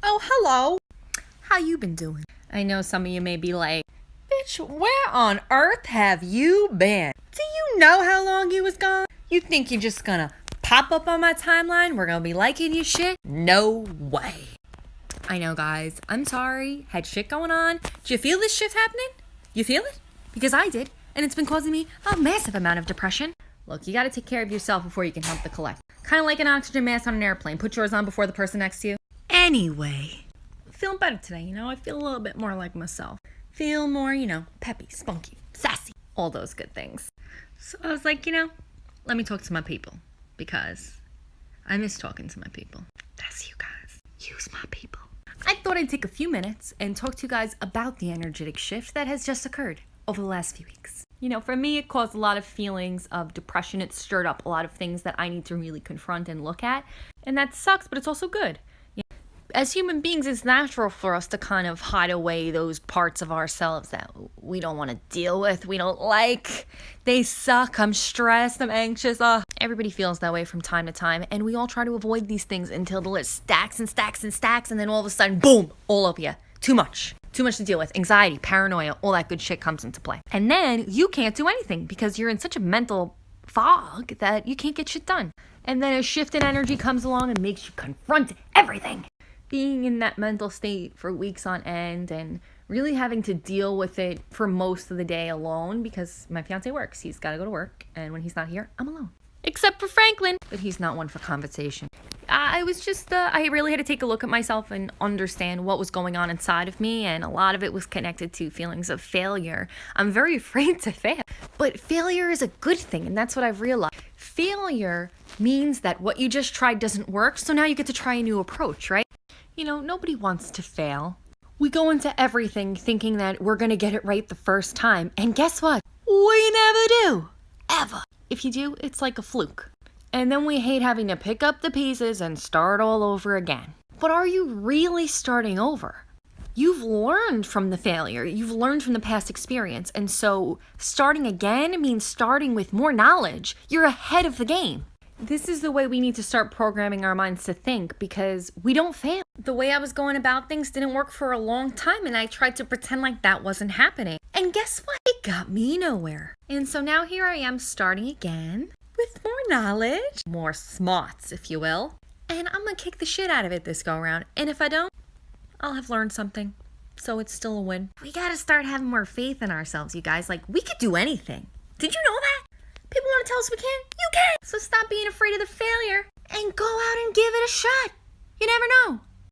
Oh, hello. How you been doing? I know some of you may be like, bitch, where on earth have you been? Do you know how long you was gone? You think you're just gonna pop up on my timeline? We're gonna be liking your shit? No way. I know, guys. I'm sorry. Had shit going on. Do you feel this shit happening? You feel it? Because I did. And it's been causing me a massive amount of depression. Look, you gotta take care of yourself before you can help the collective. Kind of like an oxygen mask on an airplane. Put yours on before the person next to you. Anyway, I'm feeling better today, I feel a little bit more like myself. Feel more, peppy, spunky, sassy, all those good things. So I was like, let me talk to my people because I miss talking to my people. That's you guys. Use my people. I thought I'd take a few minutes and talk to you guys about the energetic shift that has just occurred over the last few weeks. For me, it caused a lot of feelings of depression. It stirred up a lot of things that I need to really confront and look at. And that sucks, but it's also good. As human beings, it's natural for us to kind of hide away those parts of ourselves that we don't want to deal with, we don't like. They suck, I'm stressed, I'm anxious. Everybody feels that way from time to time, and we all try to avoid these things until the list stacks and stacks and stacks, and then all of a sudden, boom, all over you. Too much to deal with. Anxiety, paranoia, all that good shit comes into play. And then you can't do anything because you're in such a mental fog that you can't get shit done. And then a shift in energy comes along and makes you confront everything. Being in that mental state for weeks on end and really having to deal with it for most of the day alone because my fiance works. He's got to go to work, and when he's not here, I'm alone. Except for Franklin, but he's not one for conversation. I really had to take a look at myself and understand what was going on inside of me, and a lot of it was connected to feelings of failure. I'm very afraid to fail, but failure is a good thing, and that's what I've realized. Failure means that what you just tried doesn't work, so now you get to try a new approach, right? Nobody wants to fail. We go into everything thinking that we're going to get it right the first time. And guess what? We never do. Ever. If you do, it's like a fluke. And then we hate having to pick up the pieces and start all over again. But are you really starting over? You've learned from the failure. You've learned from the past experience. And so starting again means starting with more knowledge. You're ahead of the game. This is the way we need to start programming our minds to think because we don't fail. The way I was going about things didn't work for a long time, and I tried to pretend like that wasn't happening. And guess what? It got me nowhere. And so now here I am starting again with more knowledge, more smarts, if you will. And I'm going to kick the shit out of it this go around. And if I don't, I'll have learned something. So it's still a win. We got to start having more faith in ourselves, you guys. Like, we could do anything. Did you know that? People want to tell us we can't. You can. So stop being afraid of the failure and go out and give it a shot. You never know.